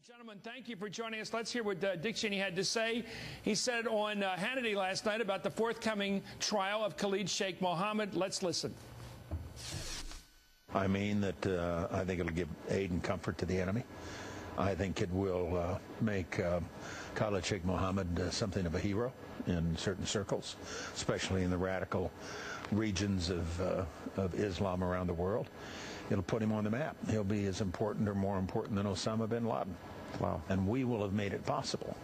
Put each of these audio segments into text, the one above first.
Gentlemen, thank you for joining us. Let's hear what Dick Cheeeeney had to say. He said on Hannity last night about the forthcoming trial of Khalid Sheikh Mohammed. Let's listen. I mean that I think it'll give aid and comfort to the enemy. I think it will make Khalid Sheikh Mohammed something of a hero in certain circles, especially in the radical regions of Islam around the world. It'll put him on the map. He'll be as important or more important than Osama bin Laden. Wow. And we will have made it possible.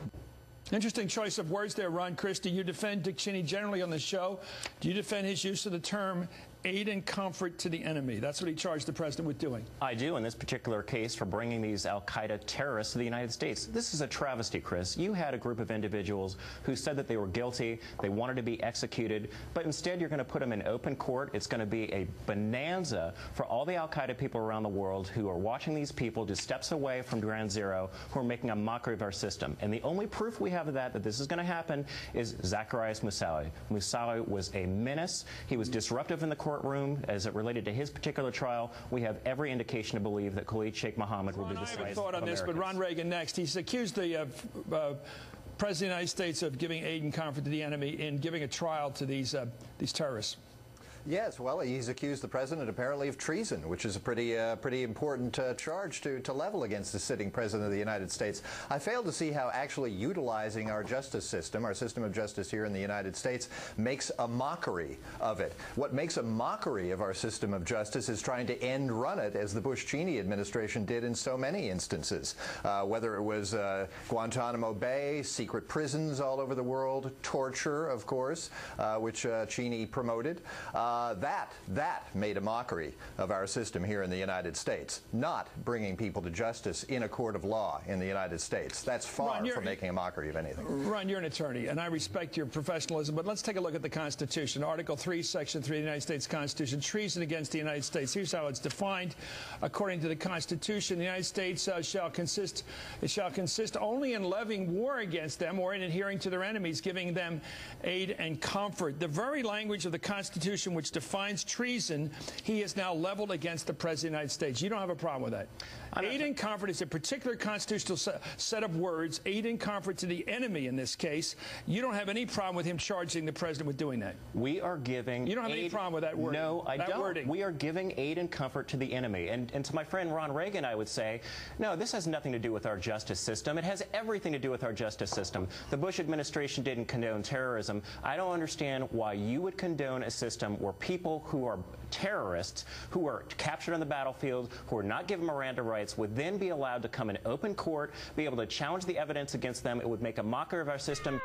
Interesting choice of words there, Ron Christie. You defend Dick Cheeeeney generally on the show. Do you defend his use of the term aid and comfort to the enemy? That's what he charged the president with doing. I do in this particular case for bringing these al-Qaeda terrorists to the United States. This is a travesty, Chris. You had a group of individuals who said that they were guilty, they wanted to be executed, but instead you're going to put them in open court. It's going to be a bonanza for all the al-Qaeda people around the world who are watching these people just steps away from ground zero, who are making a mockery of our system. And the only proof we have of that this is going to happen is Zacarias Moussaoui. Moussaoui was a menace. He was disruptive in the courtroom as it related to his particular trial. We have every indication to believe that Khalid Sheikh Mohammed will be the slave of thought on this, but Ron Reagan next. He's accused the President of the United States of giving aid and comfort to the enemy in giving a trial to these terrorists. Yes, well, he's accused the president apparently of treason, which is a pretty important charge to level against the sitting president of the United States. I fail to see how actually utilizing our justice system, our system of justice here in the United States, makes a mockery of it. What makes a mockery of our system of justice is trying to end run it, as the Bush-Cheney administration did in so many instances, whether it was Guantanamo Bay, secret prisons all over the world, torture, of course, which Cheney promoted. That made a mockery of our system here in the United States, not bringing people to justice in a court of law in the United States. That's far from making a mockery of anything. Ron, you're an attorney, and I respect your professionalism, but let's take a look at the Constitution. Article 3, Section 3 of the United States Constitution, treason against the United States. Here's how it's defined. According to the Constitution, the United States shall consist only in levying war against them or in adhering to their enemies, giving them aid and comfort. The very language of the Constitution which defines treason, he is now leveled against the President of the United States. You don't have a problem with that. Aid and comfort is a particular constitutional set of words, aid and comfort to the enemy in this case. You don't have any problem with him charging the President with doing that. We are giving You don't have any problem with that word. No, I don't. Wording. We are giving aid and comfort to the enemy. And to my friend Ron Reagan, I would say, no, this has nothing to do with our justice system. It has everything to do with our justice system. The Bush administration didn't condone terrorism. I don't understand why you would condone a system where people who are terrorists, who are captured on the battlefield, who are not given Miranda rights, would then be allowed to come in open court, be able to challenge the evidence against them. It would make a mockery of our system.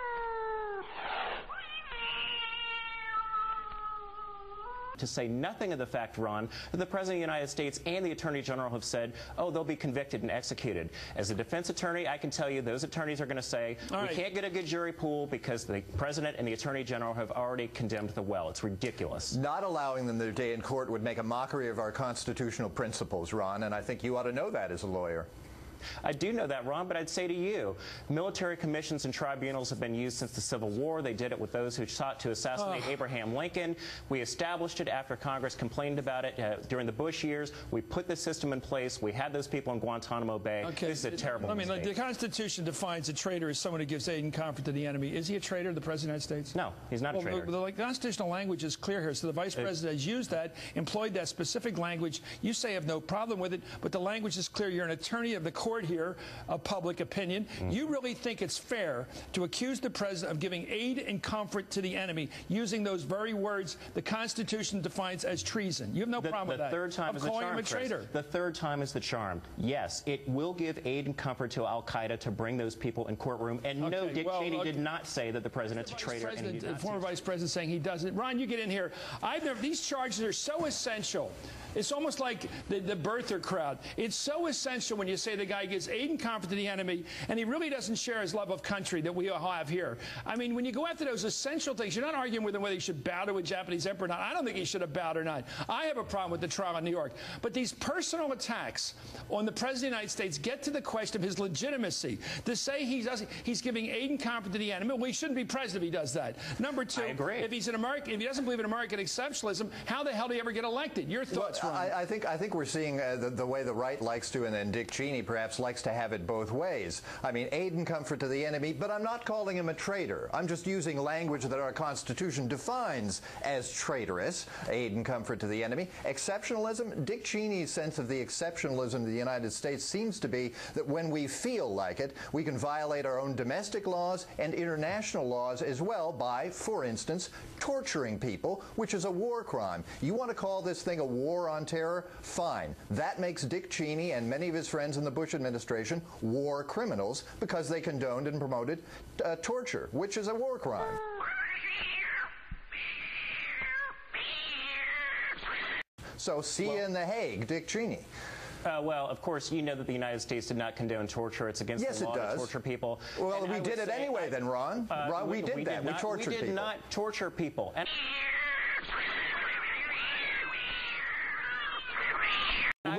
To say nothing of the fact, Ron, that the President of the United States and the Attorney General have said, oh, they'll be convicted and executed. As a defense attorney, I can tell you those attorneys are going to say, we can't get a good jury pool because the President and the Attorney General have already condemned the well. It's ridiculous. Not allowing them their day in court would make a mockery of our constitutional principles, Ron, and I think you ought to know that as a lawyer. I do know that, Ron, but I'd say to you, military commissions and tribunals have been used since the Civil War. They did it with those who sought to assassinate Abraham Lincoln. We established it after Congress complained about it during the Bush years. We put the system in place. We had those people in Guantanamo Bay. Okay. This is a terrible mistake. The Constitution defines a traitor as someone who gives aid and comfort to the enemy. Is he a traitor, the President of the United States? No, he's not a traitor. The constitutional language is clear here. So the Vice President has used that, employed that specific language. You say you have no problem with it, but the language is clear. You're an attorney of the court here, of public opinion. You really think it's fair to accuse the President of giving aid and comfort to the enemy using those very words the Constitution defines as treason? You have no problem with that. The third time is the charm, Chris. The third time is the charm. Yes, it will give aid and comfort to al-Qaeda to bring those people in courtroom. And no, Dick Cheney did not say that the President's a traitor. The former Vice President saying he doesn't. Ron, you get in here. These charges are so essential. It's almost like the birther crowd. It's so essential when you say the guy gives aid and comfort to the enemy, and he really doesn't share his love of country that we all have here. I mean, when you go after those essential things, you're not arguing with him whether he should bow to a Japanese emperor or not. I don't think he should have bowed or not. I have a problem with the trial in New York. But these personal attacks on the President of the United States get to the question of his legitimacy. To say he's giving aid and comfort to the enemy, well, he shouldn't be president if he does that. Number two, if he doesn't believe in American exceptionalism, how the hell did he ever get elected? Your thoughts, Ron? I think we're seeing the way the right likes to, and then Dick Cheeeeney perhaps perhaps likes to have it both ways. I mean, aid and comfort to the enemy, but I'm not calling him a traitor. I'm just using language that our Constitution defines as traitorous, aid and comfort to the enemy. Exceptionalism, Dick Cheney's sense of the exceptionalism of the United States seems to be that when we feel like it, we can violate our own domestic laws and international laws as well by, for instance, torturing people, which is a war crime. You want to call this thing a war on terror? Fine. That makes Dick Cheney and many of his friends in the Bush administration war criminals because they condoned and promoted torture, which is a war crime. So see you in The Hague, Dick Cheeeeney. Well, of course, you know that the United States did not condone torture. It's against the law to torture people. Well, we did it anyway then, Ron. Ron, we did that. We tortured people. We did not torture people. And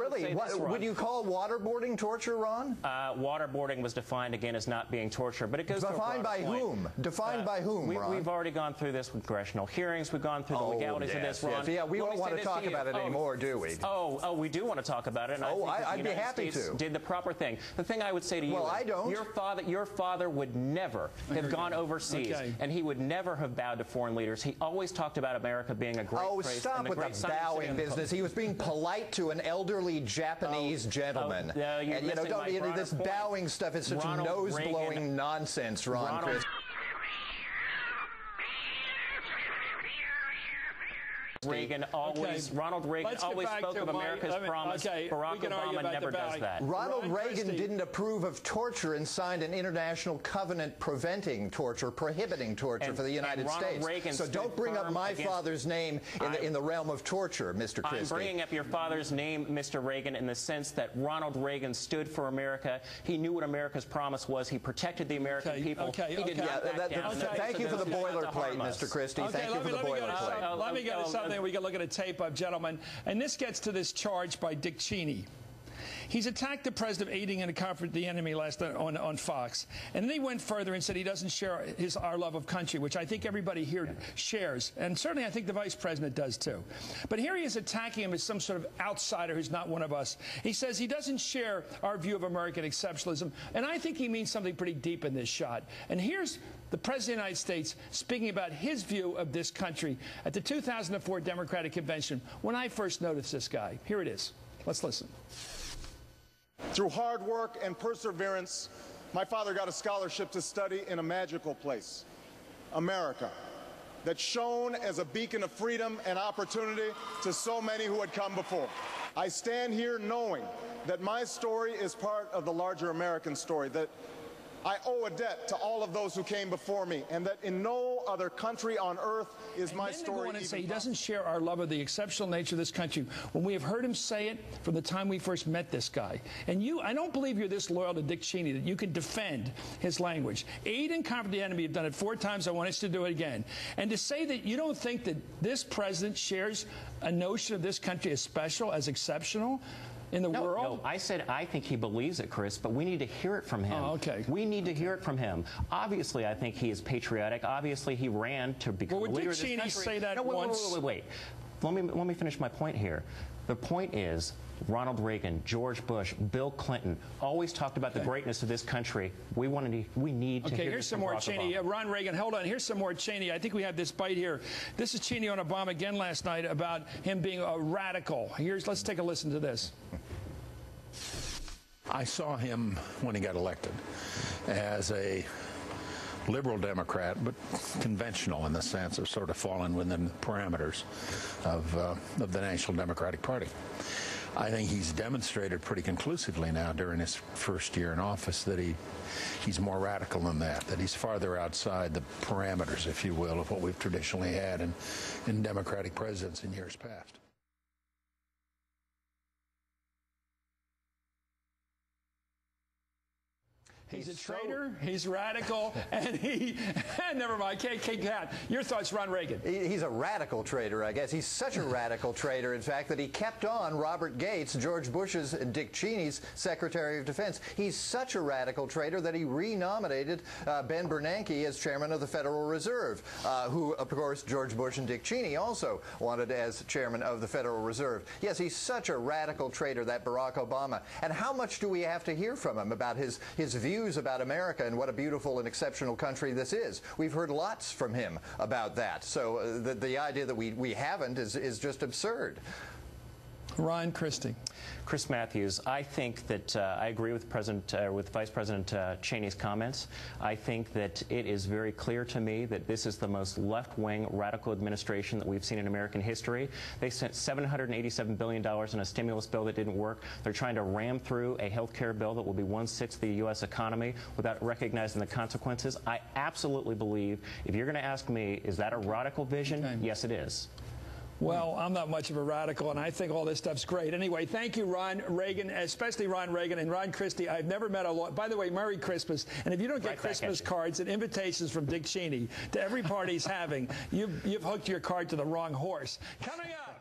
really? Would you call waterboarding torture, Ron? Waterboarding was defined, again, as not being torture, but it goes defined by whom? Defined by whom, Ron? We've already gone through this with congressional hearings. We've gone through the legalities of this, Ron. Yes. Yeah, we don't want to talk about it anymore, do we? Oh, we do want to talk about it. And I'd be happy to. Did the proper thing. The thing I would say to you, well, I don't. Your father would never have gone overseas, and he would never have bowed to foreign leaders. He always talked about America being a great place. Oh, stop with the bowing business. He was being polite to an elderly Japanese gentleman. And this bowing stuff is such nose-blowing nonsense, Ron Christie. Ronald Reagan always spoke of America's promise. Barack Obama never does that. Ronald Reagan didn't approve of torture and signed an international covenant preventing torture, prohibiting torture for the United States. So don't bring up my father's name in the realm of torture, Mr. Christie. I'm bringing up your father's name, Mr. Reagan, in the sense that Ronald Reagan stood for America. He knew what America's promise was. He protected the American people. He did not back down. Thank you for the boilerplate, Mr. Christie. Thank you for the boilerplate. Let me go to something we can look at a tape of, gentlemen. And this gets to this charge by Dick Cheeeeney. He's attacked the president of aiding and comfort the enemy last night on Fox. And then he went further and said he doesn't share our love of country, which I think everybody here shares. And certainly I think the vice president does too. But here he is attacking him as some sort of outsider who's not one of us. He says he doesn't share our view of American exceptionalism. And I think he means something pretty deep in this shot. And here's the President of the United States speaking about his view of this country at the 2004 Democratic Convention when I first noticed this guy. Here it is. Let's listen. Through hard work and perseverance, my father got a scholarship to study in a magical place, America, that shone as a beacon of freedom and opportunity to so many who had come before. I stand here knowing that my story is part of the larger American story, that I owe a debt to all of those who came before me, and that in no other country on earth is my story. And say he doesn't share our love of the exceptional nature of this country when we have heard him say it from the time we first met this guy. And I don't believe you're this loyal to Dick Cheeeeney that you can defend his language. Aid and comfort the enemy. You've done it 4 times. I want us to do it again. And to say that you don't think that this president shares a notion of this country as special, as exceptional, in the world? No, I said I think he believes it, Chris, but we need to hear it from him. Oh, okay. We need to hear it from him. Obviously, I think he is patriotic. Obviously, he ran to become the leader of this country. Would Dick Cheeeeney say that once? Wait. Let me finish my point here. The point is, Ronald Reagan, George Bush, Bill Clinton always talked about the greatness of this country. We need to hear here's some more Cheney. Ron Reagan, hold on. Here's some more Cheney. I think we have this bite here. This is Cheney on Obama again last night about him being a radical. Let's take a listen to this. I saw him when he got elected as a liberal Democrat, but conventional in the sense of sort of falling within the parameters of the National Democratic Party. I think he's demonstrated pretty conclusively now during his first year in office that he's more radical than that he's farther outside the parameters, if you will, of what we've traditionally had in Democratic presidents in years past. He's a traitor, he's radical, and never mind, Cat. Your thoughts, Ron Reagan? He's a radical traitor, I guess. He's such a radical traitor, in fact, that he kept on Robert Gates, George Bush's and Dick Cheney's Secretary of Defense. He's such a radical traitor that he renominated Ben Bernanke as chairman of the Federal Reserve, who, of course, George Bush and Dick Cheney also wanted as chairman of the Federal Reserve. Yes, he's such a radical traitor, that Barack Obama. And how much do we have to hear from him about his views about America and what a beautiful and exceptional country this is? We've heard lots from him about that. So the idea that we haven't is just absurd. Ron Christie. Chris Matthews, I think that I agree with Vice President Cheney's comments. I think that it is very clear to me that this is the most left-wing radical administration that we've seen in American history. They sent $787 billion in a stimulus bill that didn't work. They're trying to ram through a health care bill that will be 1/6 of the U.S. economy without recognizing the consequences. I absolutely believe, if you're going to ask me, is that a radical vision? Okay. Yes, it is. Well, I'm not much of a radical, and I think all this stuff's great. Anyway, thank you, Ron Reagan, especially Ron Reagan and Ron Christie. I've never met a lawyer. By the way, Merry Christmas. And if you don't get Christmas cards and invitations from Dick Cheney to every party he's having, you've hooked your card to the wrong horse. Coming up.